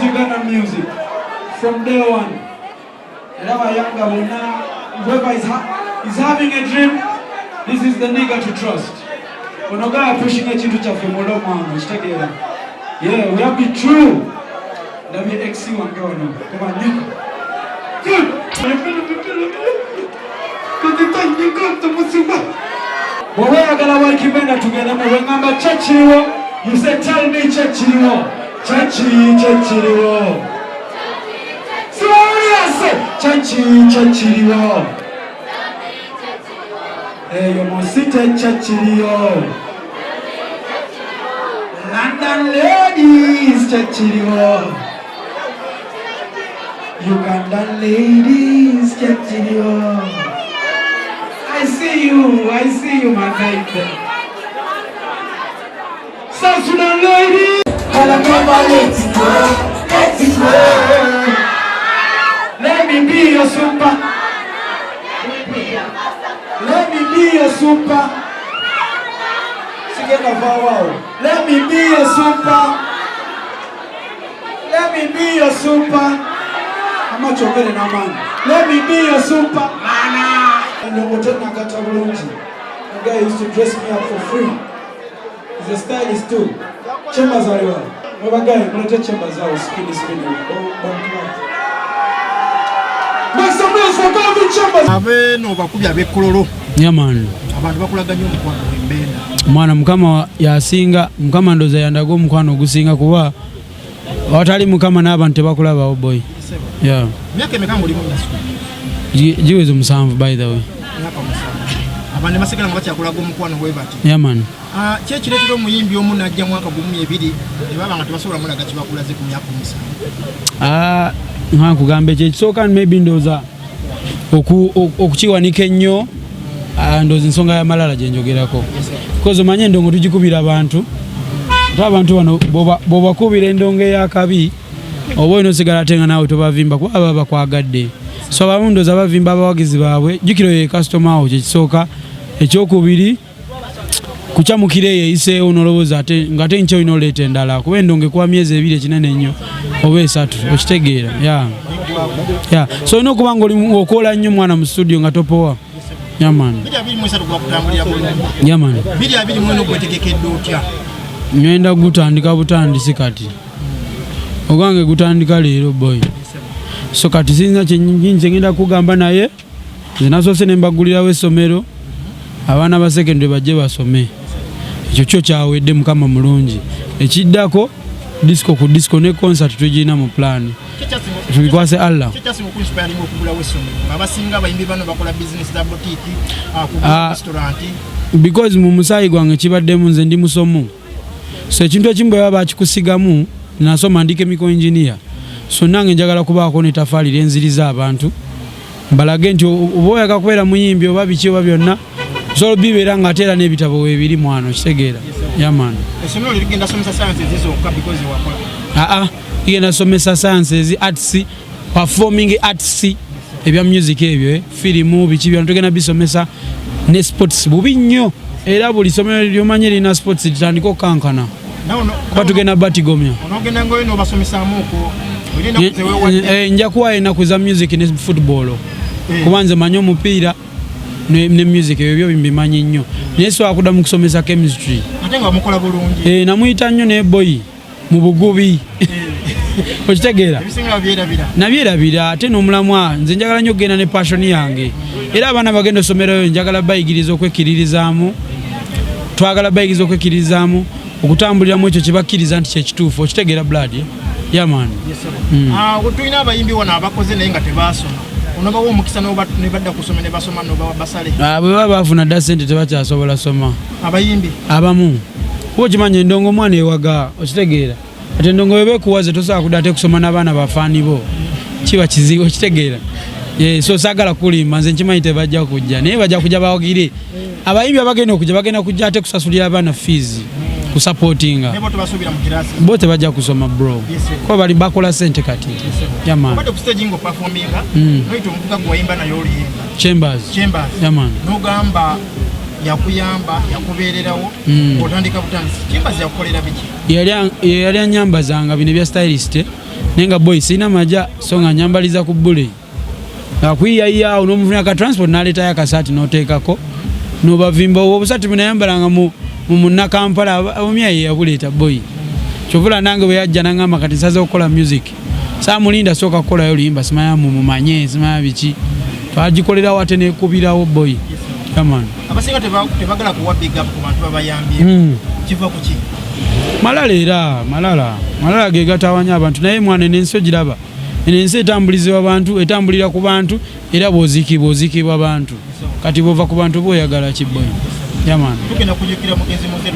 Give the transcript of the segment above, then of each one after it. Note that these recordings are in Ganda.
Uganda music from day one. Whoever is having a dream, this is the nigga to trust. We're not going to pushing a chintu chafe molo mama. Yeah, we have to be true. Let me XC one go now. Come on, nigga. Good. We're going to work Benda together. We're going to Chachiriwo. You said, tell me Chachiriwo. Chachiriwo. Chachiriwo. Hey, you must sit at Chachiriwo. London ladies, Chachiriwo. Ugandan ladies, Chachiriwo. I see you, my baby. South Sudan ladies. I'll never let it go, let it go. Let me be your super. Let me be your super. Let me be your super. Let me be your super. How much you getting now, man? Let me be your super. And the hotel Nakata Bulunji. The guy used to dress me up for free. He's a stylist too. Chambers are you? No guy, I'm not a chambers out. Spinning. Make some noise for Calvin Chambers. Ave no bakubya bekololo. Yeah man. Abantu bakulaganya omukwano Benda. Mwana mukama yasinga, mukama ndoza yandago omukwano ogusinga kuba watali mukama n'abantu tebakulaba boy. Yeah. Myaka emeka muri mu ndasukulu? Jiweze 7 by the way. Myaka 7. Abandi masekera ngo bakyakulaga omukwano gwe bati. Yeah man. Kye kireetera omuyimbi omu najja mwaka 12 ebaba nga tebasobola mulaga kibakulaze ku myaka 7. Nka kugambe kye kisooka maybe ndoza okukiwanika ennyo ndoza ensonga ya malala gye njogerako. Because omanye endongo tugikubira abantu. Ate abantu bano bw'obakubira endongo ey'akabi oba olina osigala ate nga naawe tobavimba kuba baba bakwagadde. So abamu ndoza bavimba abawagizi baabwe. Jjukira ye customer wo kye kisooka. Ekyokubiri kukyamukira eyiseewo n'olowooza ate ng'ate nkyo olina oleeta endala kuba endongo ekuba myezi 2 ekinene ennyo oba 3 okitegeera. Yeah. So olina okuba nga okola nnyo mwana mu studio nga topowa. Yeah man. Ngenda gutandika butandisi kati. Ogange gutandika leero boy. So kati sinza kyenyingi ngenda kugamba naye zinasoose ne mbagulirawo essomero abaana ba secondary bajje basome. Ekyo kyo kyawedde mukama mulungi. Ekiddako disco ku disco ne concert tugina mu plan. Tubikwase Allah. Because mu musayi gwange kibaddemu nze ndi musomo. So ekintu ekimu bwe baba bakikusigamu nasoma ndi chemical engineer. So nange njagala kubaako ne tafali lenziriza abantu. Mbalage nti oba oyagala kubeera muyimbi oba biki oba byonna so bibeera nga atera n'ebitabo weebiri mwano kitegeera. Yaman. Essomero ligenda somesa sciences zokka because wakola. Igenda somesa sciences, arts, performing arts, ebya music ebyo, film, biki bya tugenda bisomesa ne sports bubi nnyo. Era buli somero lyomanye lina sports litandika kankana. Kwa tugenda batigomya. Onogenda ngoyo no basomesa muko. Nja kuwa enaku za music ne football. Kubanze manyo omupiira ne music ebyo bimbimanyi nnyo. Neso akuda mu kusomesa chemistry. Ate nga mukola bulungi. Namuyita nnyo ne boy mu bugubi. Okitegeera. Ebisinga byerabira. Nabyerabira ate n'omulamwa nze njagala nnyo okugenda ne passion yange. Era abaana bagenda osomerayo njagala bayigiriza okwekkiririzaamu. Twagala bayigiriza okwekkiririzaamu okutambuliramu ekyo kyebakkiriza nti kyekituufu. Okitegeera blood. Yeah man. Tulina abayimbi wano abakoze naye nga tebaasoma. Onobawo omukisa ne badda kusoma ne basoma no basale. Bwe baba bafuna dda ssente tebakyasobola soma. Abayimbi abamu kuba kimanya endongo omwana ewaga okitegeera ate endongo webekuwaze tosobola kudda ate kusoma n'abaana bafaani bo kiba kizibu okitegeera. So saagala kulimba nze nkimanyi tebajja kujja naye bajja kujja bawagire. Abayimbi abagenda okujja bagenda kujja ate kusasulira abaana fees kusupportinga. Nebo tebasubira mu kirasi. Bo tebajja kusoma bro. Ko bali bakola sente kati. Yaman. Bado ku stage ngo performinga. Noito mvuga kuwayimba na yoli yimba. Chambers. Yaman. Nogamba yakuyamba yakubeererawo otandika butandisi. Chambers yakolera biki? Yali anyamba zanga bine bya stylist nenga boy sina maja songa nyambaliza ku bule akwiya unomufuna ka transport naleta ya kasati notekako nobavimba obusati bunayambalanga mu munna Kampala omyayi yabuleta boy chovula nange bwe yajja nangamba kati saza okola music samulinda soka kola yo limba simaya mumanye simaya bichi twagikolera wate ne kubirawo boy yaman abasinga tebagala kuwa big up ku bantu babayambye kiva ku ki malala ge gatawanya abantu naye mwana nenso giraba enense etambulizibwa abantu etambulira ku bantu era bozikibwa abantu kati bova ku bantu boyagala kiboy yaman tukena kujukira mugenzi Mozey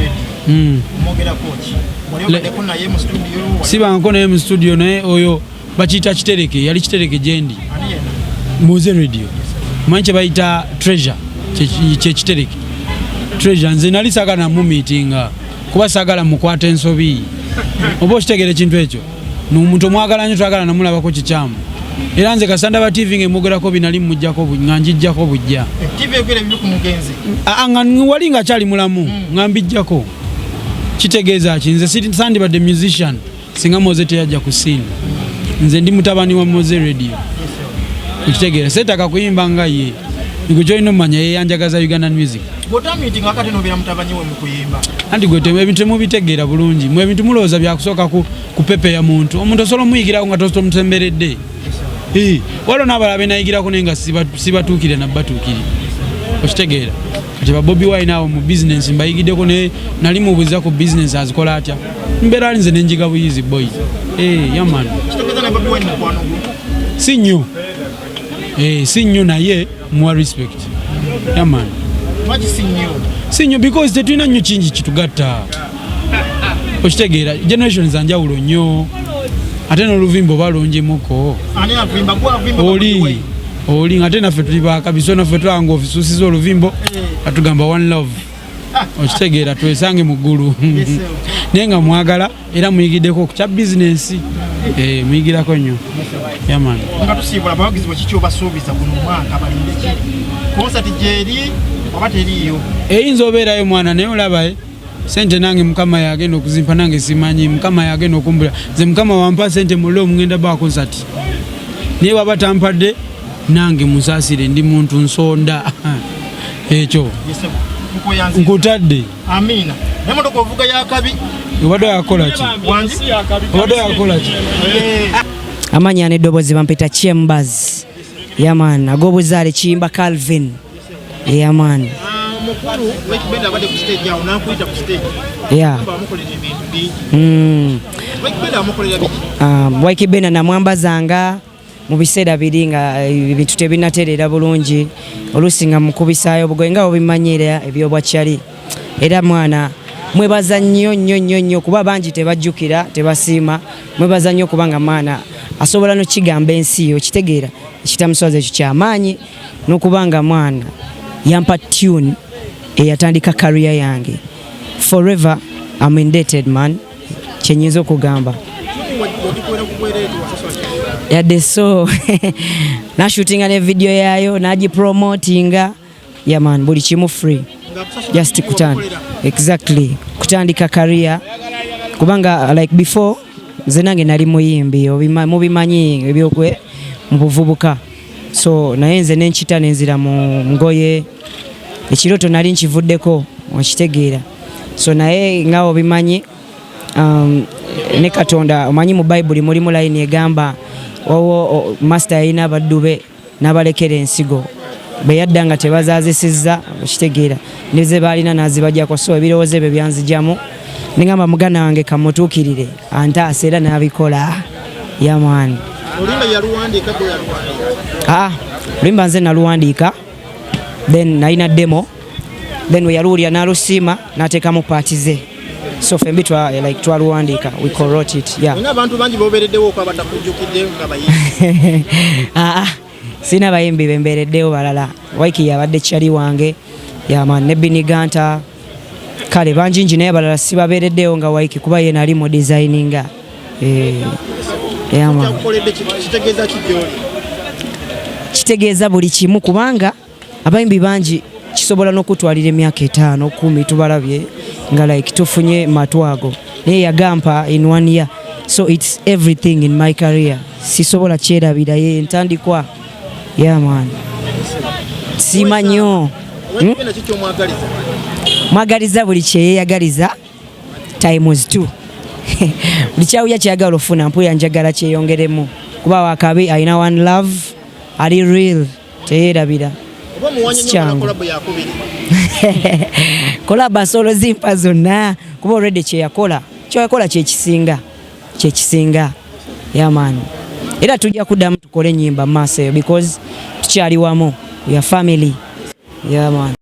mwogera coach wali ko naye mu studio siba nko naye mu studio naye oyo bachita kitereke yali kitereke jendi Mozey radio manche baita treasure che kitereke treasure nze nali sagala mu meeting kuba sagala mukwata ensobi obo kitegere kintu ekyo n'omuntu mwagala nyo twagala namulaba ko kichamu era nze kasanda ba TV ngemugera ko binali mujjako nganjijjako bujja TV egere biri ku mugenzi nga walinga chali mulamu ngambijjako kitegeeza kinze sandi ba the musician singa Mozey teyajja ku scene nze ndi mutabani wa Mozey radio kitegeera setaka kuyimba nga ye nikujoino manya ye yanjagaza Uganda music botamiti ngakati no bira mutabani we mukuyimba andi gwete ebintu mubitegeera bulungi mwe ebintu muloza byakusoka ku pepe ya muntu omuntu osolo muyigira nga tosto mutemberedde walo nabalabe nayigira ko nenga sibatukire na batukire okitegeera kati ba Bobiwine awo mu business mbayigide ko ne nali mubuza ku business azikola atya mbera nze nenjiga buyizi boy yaman kitegeeza na Bobiwine mukwano sinyo naye more respect yaman maji sinyo because tetulina nnyo kingi kitugatta okitegeera generations anjawulo nnyo ate n'oluvimbo balonjemuko ani avimba gwa avimba oli ate naffe tuli bakabiso naffe twanga ofisusiza oluvimbo atugamba one love okitegeera twesange mu ggulu naye nga mwagala era muyigiddeko ku kya bizinensi muyigirako nnyo yaman nga tusiibula abawagizi bwekiki obasuubiza guno omwaka balinde ki konsati gyeri oba teriiyo eyinza obeerayo mwana naye olaba sente nange mukama yagenda okuzimpa nange simanyi mukama yagenda okumbula nze mukama wampa sente mulo omugenda ba konsati naye waba tampadde nange musaasire ndi muntu nsonda ekyo nkutadde amina nemotoka ovuga yakabi obadde yakolaki amanya n'eddoboozi bampita Chambers yaman ag'obuzaale Kiyimba Calvin yaman mukulu Benda abadde ku stage awo nankuyita ku stage bamukolera ebintu bingi Benda amukolera biki Ykee Benda namwambazanga mu biseera biri nga ebintu tebinatereera bulungi oluusi nga mukubisaayo obugoye nga obimanyira ebyobwakyali era mwana mwebaza nnyo kuba bangi tebajjukira tebasiima mwebaza nnyo kubanga mwana asobola n'okigamba ensi yo kitegeera ekitamusoza ekyo kyamaanyi n'okubanga mwana yampa tune eyatandika career yange forever I'm indebted man kyenyinza okugamba yadde so nashootinga ne video yayo nagipromotinga yaman buli kimu free just exactly kutandika career kubanga like before nze nange nali muyimbi mubimanyi ebyokwe mu buvubuka so naye nze nenkita nenzira mu ngoye ekiroto nali nkivuddeko okitegeera so naye nga obimanyi ne Katonda omanyi mu Bible mulimu line egamba wawo master yalina abaddube n'abalekera ensigo beyadda nga tebazaazisizza okitegeera nize balina nazibajjako so ebirowoozo ebyo byanzijamu ningamba mugana wange kamutuukirire antaasa era n'abikola yamwani olimba yaluwandiika gwe yaluwandiika olimba nze naluwandiika then nalina demo then we yaluwulira n'alusiima n'ateekamu paati ze so fembi like twaluwandiika we co-wrote it ina abantu bangi bobereddewo ko abatakujjukidde nga bayimbi sina bayimbi bembereddewo balala Ykee yabadde kyali wange yaman ne biniganta kale banjinji naye balala sibabereddewo nga Ykee kuba ye nali mu designinga yaman kitegeeza buli kimu kubanga abayimbi bangi kisobola n'okutwalira emyaka 5 10 tubalabye nga like tufunye matwago naye yagampa in 1 year So it's everything in my career. Sisobola kyerabira ye ntandikwa. Yeah man. Simanyo. Mwagaliza buli kyeyagaliza times 2. Buli kyawuya kyagala ofuna mpuya njagala kyeyongeremu. Kuba wakabi ayina one love ali real teyerabira. Oba muwanye nnyo collab yakubiri. Collab solo zimpa zonna kuba already kyeyakola. Kyeyakola kyekisinga. Yeah man. Era tujja kuddamu tukole nnyimba maaso because tukyali wamu. We are family. Yeah man.